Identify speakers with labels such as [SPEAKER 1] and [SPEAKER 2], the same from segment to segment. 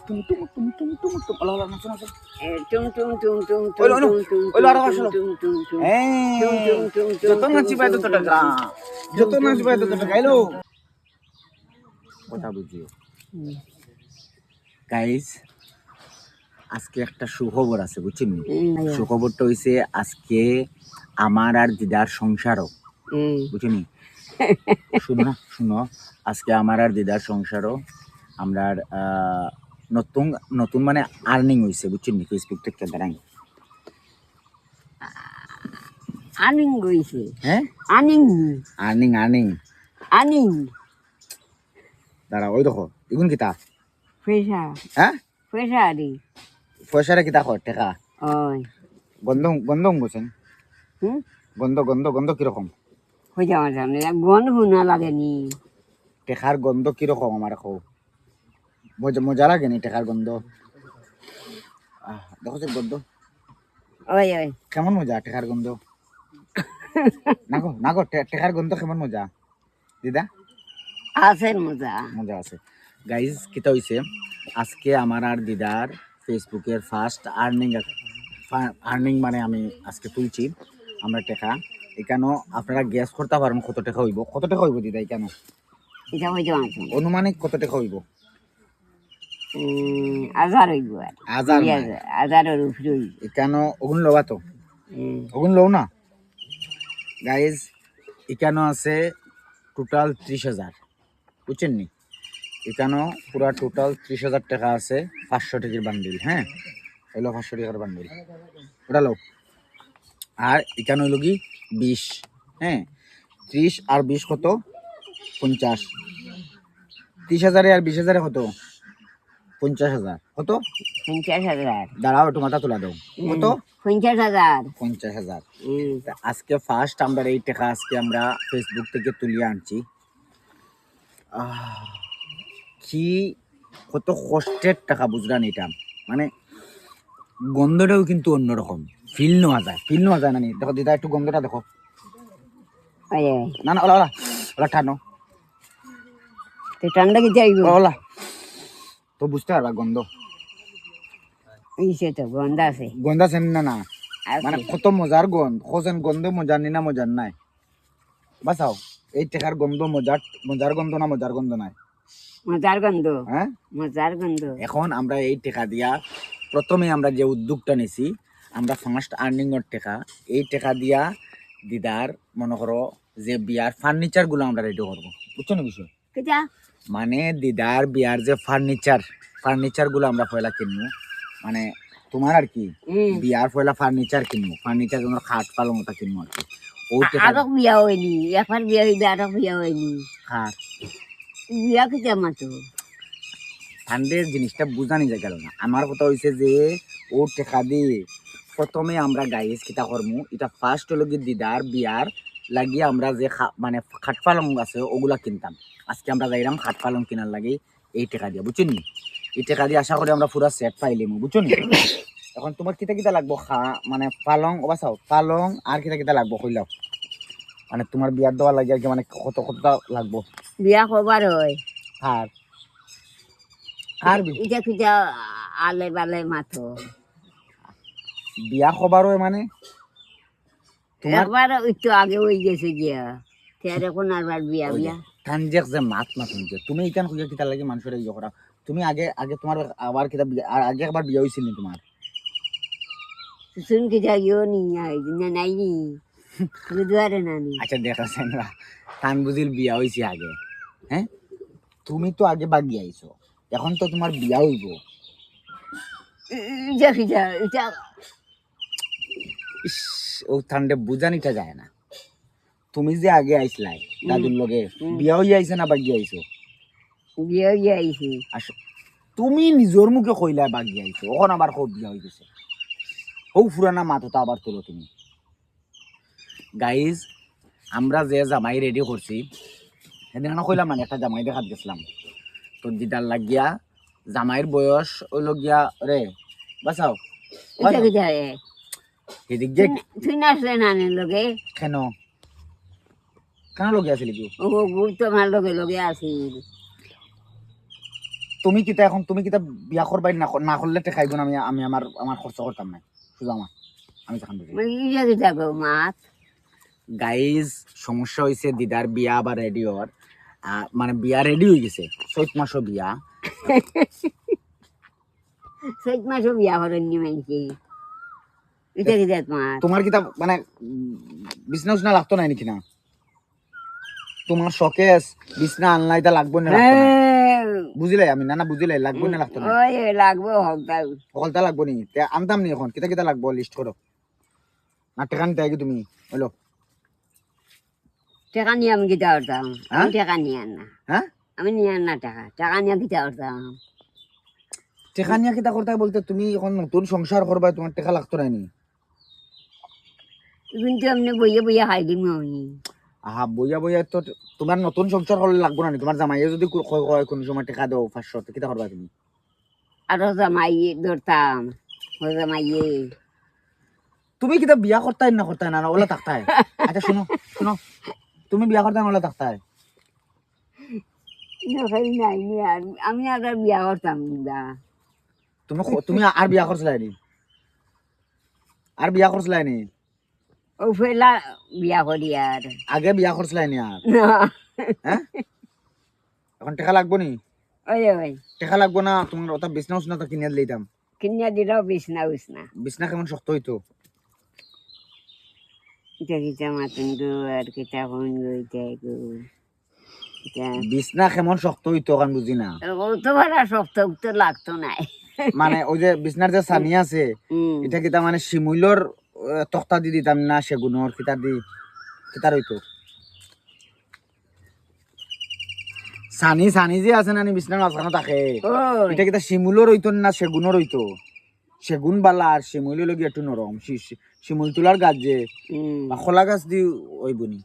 [SPEAKER 1] টুম টুম টুম টুম টুম টুম আলো আলো নাচো নাচো
[SPEAKER 2] টুম টুম টুম টুম
[SPEAKER 1] ওইলো ওইলো
[SPEAKER 2] টুম
[SPEAKER 1] ওইলো আরো আসলো
[SPEAKER 2] টুম টুম টুম
[SPEAKER 1] যত নাচিবা তত টাকা যত নাচবা তত টাকা এলো কথা বুঝিও গাইস আজকে একটা সুখবর আছে বুঝছেন সুখবরটা হইছে আজকে আমার আর দিদার সংসারও বুঝছেন শুনো না শুনো আজকে আমার আর দিদার সংসারও আমরা নতুন নতুন মানে আর্নিং হইছে বুঝছেন ফেসবুক থেকে দাঁড়াই
[SPEAKER 2] আর্নিং হইছে
[SPEAKER 1] হ্যাঁ
[SPEAKER 2] আর্নিং
[SPEAKER 1] আর্নিং আর্নিং
[SPEAKER 2] আর্নিং
[SPEAKER 1] দাঁড়া ওই দেখো এগুন কিতা
[SPEAKER 2] পয়সা
[SPEAKER 1] হ্যাঁ
[SPEAKER 2] পয়সা দি
[SPEAKER 1] পয়সারে কিতা কর টাকা
[SPEAKER 2] ওই
[SPEAKER 1] গন্ধ গন্ধ বলছেন গন্ধ গন্ধ গন্ধ কিরকম
[SPEAKER 2] হয়ে যাওয়ার সামনে গন্ধ না লাগেনি
[SPEAKER 1] টেকার গন্ধ কিরকম আমার কো মজা মজা লাগে নি টেকার গন্ধ দেখো যে গন্ধ
[SPEAKER 2] ওই ওই
[SPEAKER 1] কেমন মজা টেকার গন্ধ না গো টেকার গন্ধ কেমন মজা দিদা
[SPEAKER 2] আছে মজা
[SPEAKER 1] মজা আছে গাইজ কিতা হইছে আজকে আমার আর দিদার ফেসবুকের ফার্স্ট আর্নিং মানে আমি আজকে তুলছি আমরা টাকা এখানেও আপনারা গ্যাস করতে পারেন কত টাকা হইব দিদা এখানে
[SPEAKER 2] এটা হয়ে যাওয়ার
[SPEAKER 1] অনুমানিক কত টাকা হইব
[SPEAKER 2] হাজার হইব
[SPEAKER 1] হাজার
[SPEAKER 2] হাজারের উপরে
[SPEAKER 1] এখানে ওগুন লবা তো ওগুন লও না গাইজ এখানে আছে টোটাল 30,000 বুঝছেন নি এখানেও পুরা টোটাল 30,000 টাকা আছে 500 টাকার বান্ডিল হ্যাঁ হইলো 500 টাকার বান্ডিল ওটা লো আর এখানে হইল কি 20 হ্যাঁ 30 আর 20 কত 50 30,000 আর 20,000 কত 50,000 কত
[SPEAKER 2] 50,000
[SPEAKER 1] দাঁড়াও একটু মাথা তোলা দাও কত
[SPEAKER 2] 50,000
[SPEAKER 1] 50,000 আজকে ফার্স্ট আমরা এই টাকা আজকে আমরা ফেসবুক থেকে তুলিয়ে আনছি কি কত কষ্টের টাকা বুঝলেন এটা মানে গন্ধটাও কিন্তু অন্যরকম ফিল নেওয়া যায় না দেখো দিদা একটু গন্ধটা দেখো না না ওলা ওলা ওলা ঠানো
[SPEAKER 2] তো ঠান্ডা কি যাইব
[SPEAKER 1] ওলা তো বুঝতে পারবা গন্ধ
[SPEAKER 2] ইসে তো গন্ধ আছে
[SPEAKER 1] গন্ধ আছে না না মানে কত মজার গন্ধ খোঁজেন গন্ধ মজার নি না মজার নাই বাসাও এই টাকার গন্ধ মজার গন্ধ না মজার গন্ধ নাই
[SPEAKER 2] মজার গন্ধ
[SPEAKER 1] হ্যাঁ
[SPEAKER 2] মজার গন্ধ
[SPEAKER 1] এখন আমরা এই টাকা দিয়া প্রথমে আমরা যে উদ্যোগটা নিছি আমরা ফার্স্ট আর্নিং এর টাকা এই টাকা দিয়া দিদার মনে করো যে বিয়ার ফার্নিচার গুলো আমরা রেডি করবো বুঝছো না বিষয়
[SPEAKER 2] কেটা
[SPEAKER 1] মানে দিদার বিয়ার যে ফার্নিচার গুলো আমরা পয়লা কিনবো মানে তোমার আর কি বিয়ার পয়লা ফার্নিচার কিনবো ফার্নিচার যেন খাট পালং ওটা কিনবো আর কি ওই টাকা
[SPEAKER 2] আরো বিয়া হয়নি এখন বিয়া হইবে আরো বিয়া হয়নি
[SPEAKER 1] খাট
[SPEAKER 2] বিয়া কেটা মাতো
[SPEAKER 1] ঠান্ডের জিনিসটা বুঝানি যায় গেল না আমার কথা হয়েছে যে ও টেকা দিয়ে প্রথমে আমরা গাইস কিতা করমু এটা ফার্স্ট হলো কি দিদার বিয়ার লাগিয়ে আমরা যে মানে খাট পালং আছে ওগুলা কিনতাম আজকে আমরা যাইলাম খাট পালং কেনার লাগে এই টাকা দিয়ে বুঝছেন নি এই টাকা দিয়ে আশা করি আমরা পুরো সেট পাইলিম বুঝছেন এখন তোমার কিতা কিতা লাগবো মানে পালং ওবাসাও পালং আর কিতা কিতা লাগবো কইলাও মানে তোমার বিয়ার দেওয়া লাগে আর কি মানে কত কতটা লাগবো
[SPEAKER 2] বিয়া কবার হয়
[SPEAKER 1] আর
[SPEAKER 2] এটা কিটা আলে বালে মাথো
[SPEAKER 1] বিয়া খবর হয় মানে
[SPEAKER 2] একবার একটু আগে হয়ে গেছে গিয়া তার এখন আর বিয়া বিয়া
[SPEAKER 1] কাঞ্জেক যে মাত না শুনছে তুমি ইকান কইয়া কিতা লাগে মানুষের ইয়ে করা তুমি আগে আগে তোমার আবার কিতা আগে একবার বিয়া হইছিল তোমার
[SPEAKER 2] শুন কি যাইও নি না নাই নি বুঝারে না নি
[SPEAKER 1] আচ্ছা দেখা সেনরা কান বুঝিল বিয়া হইছে আগে হ্যাঁ তুমি তো আগে বাগি আইছো এখন তো তোমার বিয়া হইব
[SPEAKER 2] এটা
[SPEAKER 1] ও ঠান্ডে বুঝানিটা যায় না তুমি যে আগে আইসলাই দাদুর লগে বিয়া হইয়া আইছে না বাগি আইছো
[SPEAKER 2] বিয়া হইয়া আইছি
[SPEAKER 1] তুমি নিজের মুখে কইলা বাগি আইছো ওখান আবার খুব বিয়া হয়ে গেছে ও পুরানা মাথাটা আবার তোলো তুমি গাইজ আমরা যে জামাই রেডি করছি সেদিন কইলাম না একটা জামাই দেখাত গেছিলাম তো দিদার লাগিয়া জামাইয়ের বয়স হইল গিয়া রে বাঁচাও এদিক যে
[SPEAKER 2] তুই নাচলে নানের লগে
[SPEAKER 1] কেন কেন লগে আসলি কি
[SPEAKER 2] ও তোমার লগে লগে আসিল
[SPEAKER 1] তুমি কিতা এখন তুমি কিতা বিয়া করবাই না করলে টেকাইব না আমি আমার খরচ করতাম না শুধু আমি তখন বুঝি
[SPEAKER 2] ইয়া কিতা গো মাত
[SPEAKER 1] গাইজ সমস্যা হয়েছে দিদার বিয়া বা রেডিওর মানে বিয়া রেডি হয়ে গেছে 6 মাসও বিয়া
[SPEAKER 2] 6 মাসও বিয়া করেন নি মানছি এটা কিতা মাত
[SPEAKER 1] তোমার কিতা মানে বিছনা উছনা লাগতো না নাকি না তোমার শকেস বিছনা আনলাইটা লাগবে না লাগতো না? বুঝিলে আমি না বুঝিলে লাগবে না লাগতো না
[SPEAKER 2] ওই লাগবো হকটা
[SPEAKER 1] সকলটা লাগবো নি আনতাম নি এখন কিতা কিতা লাগবো লিস্ট করো না টেকা নিতে আগে তুমি হলো
[SPEAKER 2] টাকা নিয়ে আমি কিতা করতাম আমি টাকা নিয়ে আন না
[SPEAKER 1] হ্যাঁ
[SPEAKER 2] আমি নিয়ে আন না টাকা নিয়ে কিতা করতাম
[SPEAKER 1] টেকা নিয়ে কিতা করতে বলতে তুমি এখন নতুন সংসার করবা তোমার টেকা লাগতো না নি
[SPEAKER 2] কিন্তু এমনি বইয়ে বইয়ে খাই দিম আমি
[SPEAKER 1] আহা বইয়া বইয়া তো তোমার নতুন সংসার হলে লাগবো না নি তোমার জামাইয়ে যদি কয় কোন সময় টেকা দাও 500 কিতা করবা তুমি
[SPEAKER 2] আরো জামাই ধরতাম ও জামাইয়ে
[SPEAKER 1] তুমি কিতা বিয়া করতাই না ওলা থাকতাই আচ্ছা শুনো শুনো তুমি বিয়া করতে ওলা থাকতাই
[SPEAKER 2] নাই নি আর আমি আর বিয়া করতাম না
[SPEAKER 1] তুমি আর বিয়া করছিলাই নি আর বিয়া করছিলাই নি
[SPEAKER 2] ও ফেলা বিয়া করি আর
[SPEAKER 1] আগে বিয়া করছিলাই নি আর হ্যাঁ এখন টেকা লাগবো নি
[SPEAKER 2] ওই
[SPEAKER 1] টেকা লাগবো না তোমার ওটা বিছনা উছনা তো কিনে লইতাম
[SPEAKER 2] কিনিয়া দিলেও বিছনা উছনা
[SPEAKER 1] বিছনা কেমন শক্ত হইতো
[SPEAKER 2] এটা কিতা মাতুন গো আর কিতা হন গো এটা
[SPEAKER 1] বিছনা কেমন শক্ত হইতো কারণ বুঝি না
[SPEAKER 2] ও তো ভাড়া শক্ত তো লাগতো নাই
[SPEAKER 1] মানে ওই যে বিছনার যে সানি আছে এটা কিতা মানে শিমুলর তক্তা দি দিতাম না সেগুনর কিতার হইতো সানি যে আছে না বিছনার মাঝখানে থাকে এটা কিতা শিমুলর হইতো না সেগুনর হইতো সেগুন বালা আর শিমুল লগে একটু নরম শিমুল তুলার গাছ যে বা খোলা গাছ দি ওই বনি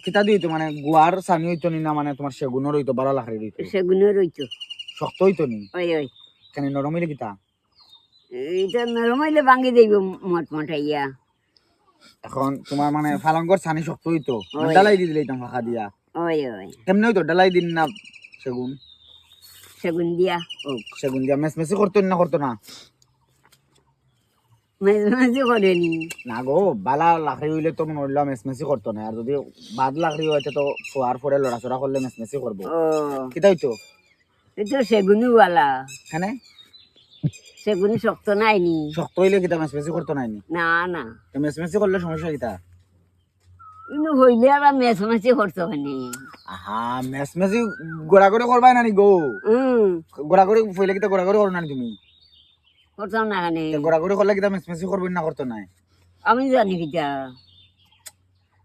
[SPEAKER 1] কিতা দিত মানে গুয়ার সানি হইতো নি না মানে তোমার সেগুনর হইতো বালা লাখড়ি হইতো
[SPEAKER 2] সেগুনের হইতো
[SPEAKER 1] শক্ত হইতো নি
[SPEAKER 2] ওই
[SPEAKER 1] কেন নরম হইলে কিতা
[SPEAKER 2] এটা নরম হইলে ভাঙি দেব মটমটাইয়া
[SPEAKER 1] এখন তোমার মানে ফালাঙ্গর সানি শক্ত হইতো ডালাই দি দিলাম ফাঁকা দিয়া
[SPEAKER 2] ওই
[SPEAKER 1] কেমনে হইতো ডালাই দিন না সেগুন
[SPEAKER 2] সেগুন দিয়া
[SPEAKER 1] সেগুন দিয়া মেসমেসি করতো না
[SPEAKER 2] মাঝে মাঝে করেনি
[SPEAKER 1] না গো বালা লাকড়ি হইলে তো মনে হইলো মেসমেসি করতো না আর যদি বাদ লাকড়ি হইতে তো শোয়ার পরে লড়াচড়া করলে মেসমেসি করবো কিতা হইতো
[SPEAKER 2] এটা সেগুনু বালা
[SPEAKER 1] হ্যাঁ
[SPEAKER 2] সেগুন শক্ত নাইনি
[SPEAKER 1] শক্ত হইলে কিতা মেসমেসি করতো নাইনি
[SPEAKER 2] না
[SPEAKER 1] মেসমেসি করলে সমস্যা কিতা
[SPEAKER 2] কিন্তু হইলে আর মেসমাসি করতো হয়নি
[SPEAKER 1] আহা মেসমেসি গোড়াগড়ি করবাই নানি গো গোড়াগড়ি ফইলে কিতা গোড়াগড়ি করো নানি তুমি
[SPEAKER 2] করতাম না খানে
[SPEAKER 1] গোড়াগড়ি করলে কিতা মেসমেসি করবি না করতো নাই
[SPEAKER 2] আমি জানি কিটা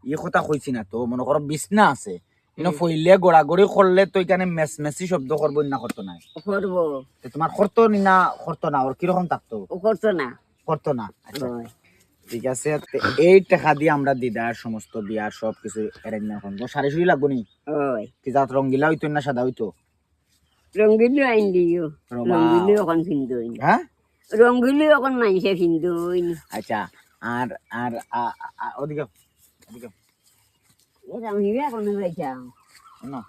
[SPEAKER 1] এই কথা কইছি না তো মনে করো বিছনা আছে কিন্তু ফইলে গোড়াগড়ি করলে তো এখানে মেসমেসি শব্দ করবো না করতো নাই
[SPEAKER 2] করবো
[SPEAKER 1] তোমার করতো না করতো না ওর কিরকম থাকতো
[SPEAKER 2] ও করতো না
[SPEAKER 1] করতো না আচ্ছা ঠিক আছে এই টাকা দিয়ে আমরা দিদার সমস্ত বিয়ার সব কিছু অ্যারেঞ্জমেন্ট করবো শাড়ি শুড়ি লাগবো নি কি জাত রঙ্গিলা হইতো না সাদা হইতো
[SPEAKER 2] রঙ্গিলি আইন দিও রঙ্গিলি এখন কিনতো
[SPEAKER 1] হ্যাঁ
[SPEAKER 2] রঙ্গিলি এখন মানুষে কিনতো
[SPEAKER 1] আচ্ছা আর আর ওদিকে ওদিকে
[SPEAKER 2] আমি এখন যাইতাম
[SPEAKER 1] না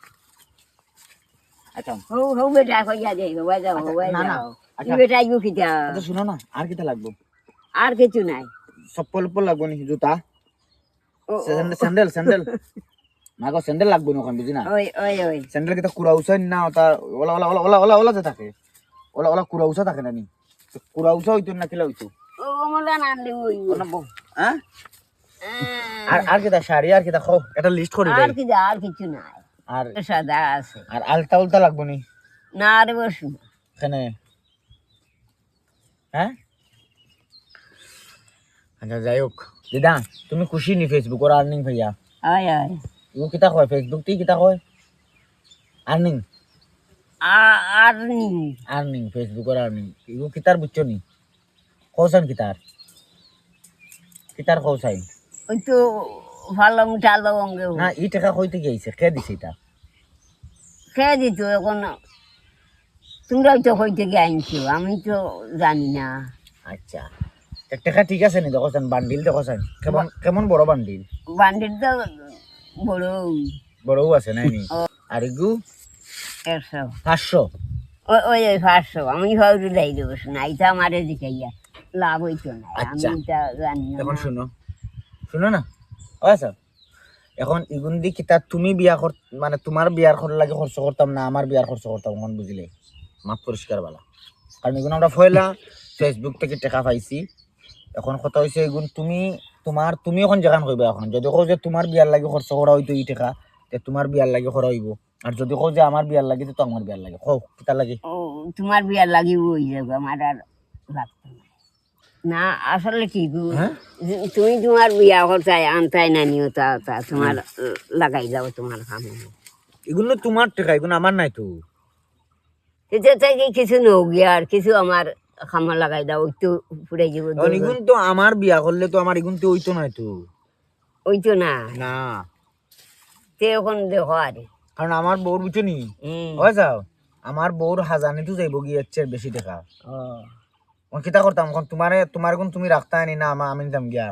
[SPEAKER 1] আচ্ছা
[SPEAKER 2] হো বেটা কইয়া যাই হওয়া যাও বেটা ইউ কিটা
[SPEAKER 1] আচ্ছা শুনো না আর কিটা লাগবো
[SPEAKER 2] আর কিছু নাই
[SPEAKER 1] চপ্পল লাগবো নি জুতা স্যান্ডেল মাগো স্যান্ডেল লাগবো না বুঝি না
[SPEAKER 2] ওই
[SPEAKER 1] স্যান্ডেল কিটা কুড়া উসাই না ওটা ওলা যে থাকে ওলা কুড়া উসা থাকে না নি কুড়া উসা হইতো না কিলা হইতো
[SPEAKER 2] ও মোলা নানলে ওই
[SPEAKER 1] হ্যাঁ আর কিটা শাড়ি আর কিটা খাও এটা লিস্ট করে
[SPEAKER 2] আর কি আর কিছু নাই
[SPEAKER 1] আর
[SPEAKER 2] সাদা আছে
[SPEAKER 1] আর আলতা উলতা লাগবো নি
[SPEAKER 2] না রে বসু
[SPEAKER 1] এখানে হ্যাঁ আচ্ছা যাই হোক দিদা তুমি খুশি নি ফেসবুক আর আর্নিং ভাইয়া
[SPEAKER 2] আয়
[SPEAKER 1] ও কিতা কয় ফেসবুক টি কিতা কয় আর্নিং আর্নিং ফেসবুক আর আর্নিং ও কিতার বুঝছো নি কৌসান কিতার কৌসাই
[SPEAKER 2] ওই তো ভালো মুঠালো অঙ্গে
[SPEAKER 1] না এই টাকা কইতে গিয়েছে কে দিছে এটা
[SPEAKER 2] খেয়ে দিত এখন তোমরাও তো কইতে গিয়ে আনছো আমি তো জানি না
[SPEAKER 1] আচ্ছা টাকা ঠিক আছে নি দেখো বান্ডিল দেখো কেমন বড় বান্ডিল
[SPEAKER 2] বান্ডিল তো বড়
[SPEAKER 1] বড়ও আছে নাই নি আর এগু
[SPEAKER 2] 100
[SPEAKER 1] 500
[SPEAKER 2] ওই 500 আমি ভাবছি দেই দেবো না এটা আমার দিকাইয়া লাভ হইতো না আমি
[SPEAKER 1] আচ্ছা।
[SPEAKER 2] এটা জানি না
[SPEAKER 1] এখন শুনো না আচ্ছা এখন ইগুন দি কিতা তুমি বিয়া কর মানে তোমার বিয়ার খরচ লাগে খরচ করতাম না আমার বিয়ার খরচ করতাম মন বুঝিলে মাপ পরিষ্কার বালা কারণ এগুলো আমরা ফয়লা ফেসবুক থেকে টাকা পাইছি এখন কথা হয়েছে এগুন তুমি এখন যেখান কইবা এখন যদি কও যে তোমার বিয়ার লাগে খরচ করা হইতো এই টাকা তে তোমার বিয়ার লাগে করা হইব আর যদি কও যে আমার বিয়ার লাগে তো আমার বিয়ার লাগে কও কিতা লাগে
[SPEAKER 2] ও তোমার বিয়ার লাগিব ওই যাবে আমার আর লাগতো না না আসলে কি
[SPEAKER 1] হ্যাঁ
[SPEAKER 2] তুমি তোমার বিয়া করতে আনতাই না নিও তা তোমার লাগাই যাও তোমার কাম
[SPEAKER 1] এগুলো তোমার টাকা এগুলো আমার নাই তো
[SPEAKER 2] এটা থেকে কিছু নৌ গিয়া আর কিছু আমার খামার লাগাই দাও ওই তো ফুড়ে যাব
[SPEAKER 1] এখন এগুন তো আমার বিয়া করলে তো আমার এগুন তো হইতো নাই তো
[SPEAKER 2] ওই তো না
[SPEAKER 1] না
[SPEAKER 2] তে এখন দেখো আর
[SPEAKER 1] কারণ আমার বউর বুঝছো নি
[SPEAKER 2] হুম
[SPEAKER 1] হয় যাও আমার বউর হাজানি তো যাইব গিয়ে এর চেয়ে বেশি টাকা
[SPEAKER 2] ও
[SPEAKER 1] এখন কিতা করতাম এখন তোমার গুণ তুমি রাখতা নি না আমি নিতাম গিয়া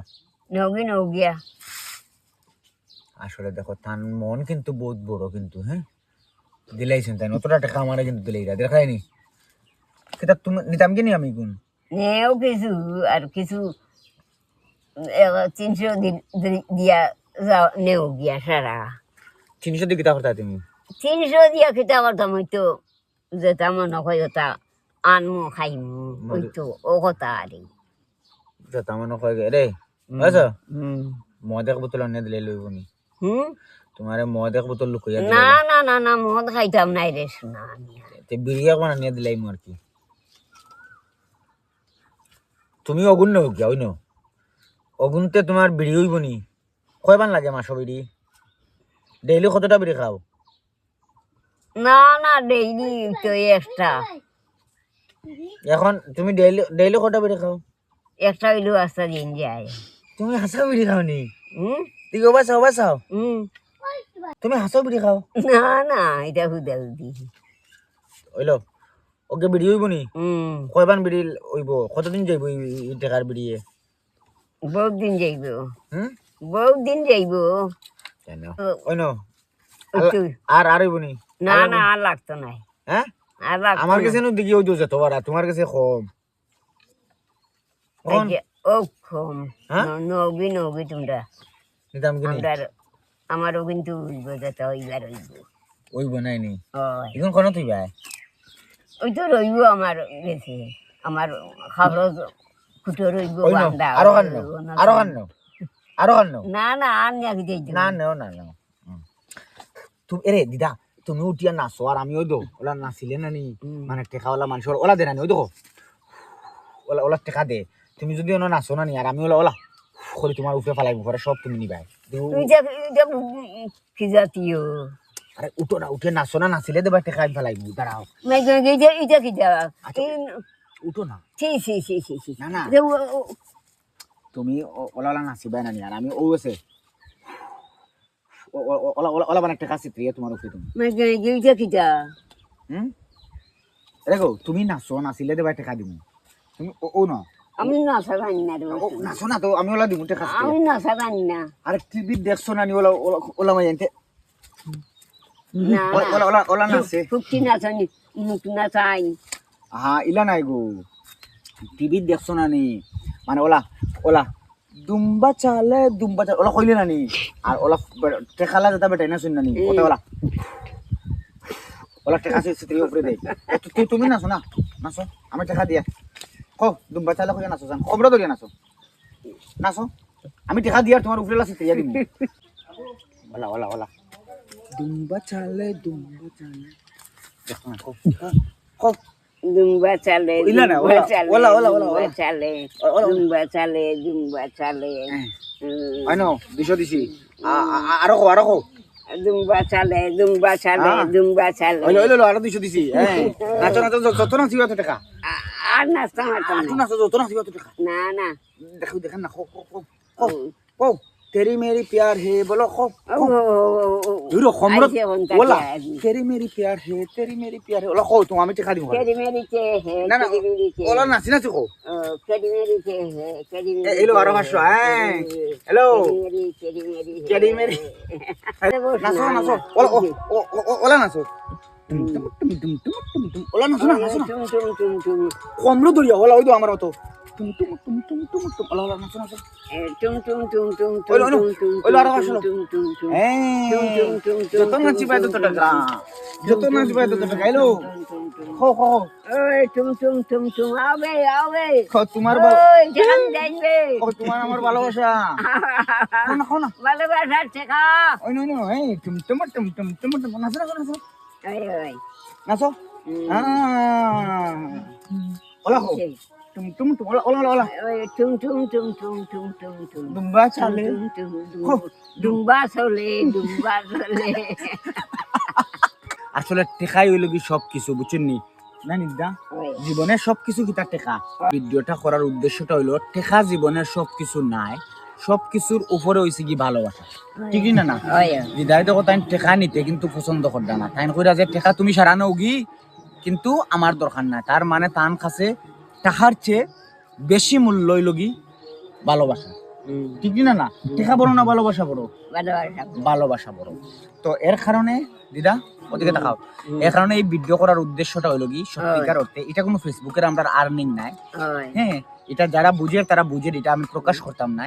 [SPEAKER 2] নৌ গিয়া
[SPEAKER 1] আসলে দেখো তার মন কিন্তু বহুত বড় কিন্তু হ্যাঁ দিলাইছেন তাই অতটা টাকা আমার কিন্তু দিলাই দেখায়নি কিতা তুমি নিতাম কি নি আমি গুণ
[SPEAKER 2] নেও কিছু আর কিছু 300 দিয়া যাও নেও গিয়া সারা
[SPEAKER 1] 300 দিয়ে কিতা করতা তুমি
[SPEAKER 2] 300 দিয়া খেতে পারতাম ওই তো যেটা মনে হয় ওটা আনমু খাইমু ওই তো ও কথা আরে
[SPEAKER 1] যেটা মনে কয় রে বুঝছো মদের বোতল নিয়ে দিলে লইব নি তোমারে মদের বোতল লুকাইয়া দিলে
[SPEAKER 2] না মদ খাইতাম নাই রে শোনা
[SPEAKER 1] তে বিড়িয়া কোনা নিয়ে দিলাই আর কি তুমি অগুণ নও কি ওই ন অগুণতে তোমার বিড়ি হইব নি কয়বান লাগে মাসো বিড়ি ডেইলি কতটা বিড়ি খাও
[SPEAKER 2] না ডেইলি তো একটা
[SPEAKER 1] এখন তুমি ডেইলি কটা বিড়ি খাও
[SPEAKER 2] একটা হইলেও আস্তা দিন যায়
[SPEAKER 1] তুমি হাসা বিড়ি খাও নি
[SPEAKER 2] হুম
[SPEAKER 1] তুই বাসাও তুমি হাসো বিড়ি খাও
[SPEAKER 2] না এটা হুদি
[SPEAKER 1] হইলো ওকে বিড়ি হইব নি কয়বান বিড়ি হইব কতদিন যাইব এই টাকার বিড়িয়ে
[SPEAKER 2] বহুত দিন যাইব
[SPEAKER 1] হুম
[SPEAKER 2] বহুত দিন যাইব
[SPEAKER 1] কেন ওই ন
[SPEAKER 2] একটু
[SPEAKER 1] আর হইব নি
[SPEAKER 2] না আর লাগতো না
[SPEAKER 1] হ্যাঁ
[SPEAKER 2] আর লাগতো
[SPEAKER 1] আমার কাছে নো দিকে হইতো যেত আর তোমার কাছে কম
[SPEAKER 2] ও কম নবী তোমরা
[SPEAKER 1] নিতাম কি নি
[SPEAKER 2] আমারও কিন্তু উইব যেতে হইবার
[SPEAKER 1] হইব নাই নি
[SPEAKER 2] ওই
[SPEAKER 1] এখন কোন তুই ভাই
[SPEAKER 2] ওই তো রইব আমার গেছে আমার খাবার কুটো রইব
[SPEAKER 1] ওই ন
[SPEAKER 2] বান্দা
[SPEAKER 1] আরো খান
[SPEAKER 2] না আর নিয়ে দিই
[SPEAKER 1] না তুমি এরে দিদা তুমি উঠিয়া নাচো আর আমি ওই দো ওলা নাচিলে না নি মানে টেকাওয়ালা মানুষ ওলা দে না নি ওই দেখো ওলা টেকা দে তুমি যদি ওনা নাচো না নি আর আমি ওলা করে তোমার উপরে ফালাইব পরে সব তুমি নিবাই
[SPEAKER 2] তুই কি জাতীয়
[SPEAKER 1] আরে উঠে নাচো না নাচিলে দেবা টেকা আমি ফালাইব দাঁড়াও
[SPEAKER 2] এটা কি যা
[SPEAKER 1] উঠো না
[SPEAKER 2] সি
[SPEAKER 1] না তুমি ওলা নাচিবাই না নি আর আমি ও আছে ওলা মানে টেকা চিত্রিয়ে তোমার উপরে তুমি
[SPEAKER 2] এটা কি যা
[SPEAKER 1] দেখো তুমি নাচিলে দেবা টেকা দিব তুমি ও না
[SPEAKER 2] আমি নাচা জানি না
[SPEAKER 1] নাচো না তো আমি ওলা দিব টেকা
[SPEAKER 2] আমি নাচা জানি না
[SPEAKER 1] আরে টিভি দেখছো না নি ওলা মাই জানতে
[SPEAKER 2] না
[SPEAKER 1] ওলা নাচে
[SPEAKER 2] ফুকটি নাচানি মুখ নাচাই
[SPEAKER 1] ইলা নাই গো টিভি দেখছো না নি মানে ওলা দুম্বা চালে ওলা কইলে না নি আর ওলা টেকালা যেটা বেটাই না শুন না নি ওলা টেকা চিত্রিয়ে উপরে দেয় তুমি নাচো আমি টেকা দিয়া দুম্বা চালে কইয়া নাচো জান খবর ধরিয়া নাচো আমি টেকা দিয়া তোমার উপরে চিত্রিয়া দিম ওলা দুম্বা চালে দেখো না
[SPEAKER 2] দুম্বা চালে
[SPEAKER 1] ইলা না ওলা
[SPEAKER 2] দুম্বা চালে
[SPEAKER 1] আই নো 200 দিছি আরো কো
[SPEAKER 2] দুম্বা চালে
[SPEAKER 1] ওইলো আরো 200 দিছি হ্যাঁ নাচো যত নাচিবা তো টাকা
[SPEAKER 2] আর নাচতে পারতাম
[SPEAKER 1] তুই নাচো যত নাচিবা তো টাকা
[SPEAKER 2] না
[SPEAKER 1] দেখেন না কো तेरी मेरी प्यार है बोलो खो हिरो खमरत बोला तेरी मेरी प्यार है ओला खो तुम आमी टेका दिमु
[SPEAKER 2] तेरी मेरी के है
[SPEAKER 1] ना ओला नाची खो
[SPEAKER 2] तेरी मेरी के है
[SPEAKER 1] हेलो आरो भाषा हेलो तेरी मेरी नाचो ओला नाचो টুম টুম টুম টুম টুম টুম টুম ওলা নাচো না নাচো না
[SPEAKER 2] টুম টুম টুম টুম
[SPEAKER 1] কমলো দরিয়া ওলা ওই তো আমার মতো টুম টুম টুম টুম টুম টুম ওলা ওলা নাচো নাচো
[SPEAKER 2] টুম টুম টুম টুম
[SPEAKER 1] ওই লো,
[SPEAKER 2] টুম টুম
[SPEAKER 1] ওই লো, আরো আসো।
[SPEAKER 2] টুম টুম টুম
[SPEAKER 1] হ্যাঁ যত নাচি পাই তত টাকা যত নাচি পাই তত টাকা এলো খো খো
[SPEAKER 2] ওই টুম টুম টুম টুম আবে আবে
[SPEAKER 1] খো তোমার
[SPEAKER 2] ওই জান যাইবে
[SPEAKER 1] ও তোমার আমার ভালোবাসা খাও না খাও না
[SPEAKER 2] ভালোবাসা শেখা
[SPEAKER 1] ওই নো নো এই টুম টুম টুম টুম টুম টুম নাচো নাচো নাচো
[SPEAKER 2] ওই ওই
[SPEAKER 1] নাচো ওলা খো টুম টুম টুম ওলা ওলা ওলা
[SPEAKER 2] ওই টুম টুম টুম টুম টুম টুম টুম
[SPEAKER 1] দুম্বা চালে
[SPEAKER 2] ডুম্বা চলে ডুম্বা চলে
[SPEAKER 1] আসলে টেকাই হইল কি সব কিছু বুঝছেন নি না নিদা জীবনের সবকিছু কি তার টেকা ভিডিওটা করার উদ্দেশ্যটা হইলো টেকা জীবনের সবকিছু নাই সবকিছুর উপরে হইছে কি ভালোবাসা ঠিকই না না দিদাই দেখো তাই টেকা নিতে কিন্তু পছন্দ করদা না তাই কইরা যে টেকা তুমি সারানো গি কিন্তু আমার দরকার নাই তার মানে তান কাছে টাকার চেয়ে বেশি মূল্য হইল কি ভালোবাসা ঠিকই না না টেকা বড় না ভালোবাসা বড় ভালোবাসা বড় তো এর কারণে দিদা ওদিকে দেখাও এর কারণে এই ভিডিও করার উদ্দেশ্যটা হলো কি সত্যিকার অর্থে এটা কোনো ফেসবুকের আমরা আর্নিং নাই হ্যাঁ এটা যারা বুঝে তারা বুঝে এটা আমি প্রকাশ করতাম না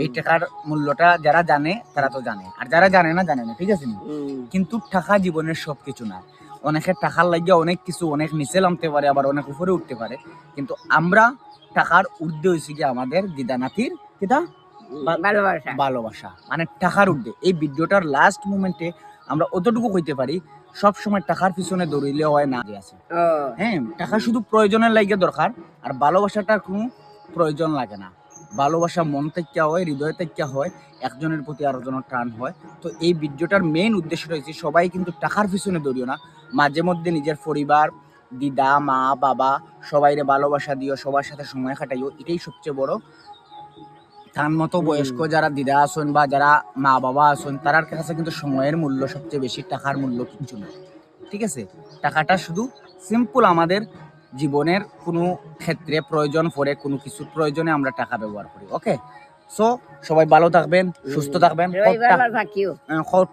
[SPEAKER 1] এই টাকার মূল্যটা যারা জানে তারা তো জানে আর যারা জানে না জানে না ঠিক আছে কিন্তু টাকা জীবনের সবকিছু না অনেকের টাকার লাগিয়ে অনেক কিছু অনেক নিচে নামতে পারে আবার অনেক উপরে উঠতে পারে কিন্তু আমরা টাকার ঊর্ধ্বে হয়েছি কি আমাদের দিদা নাতির কিটা ভালোবাসা মানে টাকার ঊর্ধ্বে এই ভিডিওটার লাস্ট মোমেন্টে আমরা অতটুকু কইতে পারি সব সময় টাকার পিছনে দৌড়িলে হয় না আছে হ্যাঁ টাকা শুধু প্রয়োজনের লাগে দরকার আর ভালোবাসাটার কোনো প্রয়োজন লাগে না ভালোবাসা মন থেকে হয় হৃদয় থেকে হয় একজনের প্রতি আরেকজনের টান হয় তো এই ভিডিওটার মেইন উদ্দেশ্যটা হচ্ছে সবাই কিন্তু টাকার পিছনে দৌড়িও না মাঝে মধ্যে নিজের পরিবার দিদা মা বাবা সবাইরে ভালোবাসা দিও সবার সাথে সময় কাটাইও এটাই সবচেয়ে বড় তার মতো বয়স্ক যারা দিদা আছেন বা যারা মা বাবা আছেন তার কাছে কিন্তু সময়ের মূল্য সবচেয়ে বেশি টাকার মূল্য কিছু না ঠিক আছে টাকাটা শুধু সিম্পল আমাদের জীবনের কোনো ক্ষেত্রে প্রয়োজন পড়ে কোনো কিছু প্রয়োজনে আমরা টাকা ব্যবহার করি ওকে সো সবাই ভালো থাকবেন সুস্থ থাকবেন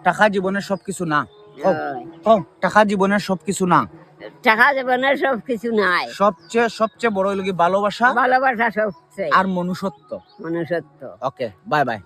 [SPEAKER 1] টাকা জীবনের সবকিছু না টাকা জীবনের সবকিছু না
[SPEAKER 2] টাকা জীবনের সবকিছু নাই
[SPEAKER 1] সবচেয়ে বড় হলো কি ভালোবাসা
[SPEAKER 2] ভালোবাসা সবচেয়ে
[SPEAKER 1] আর মনুষ্যত্ব
[SPEAKER 2] মনুষ্যত্ব
[SPEAKER 1] ওকে বাই বাই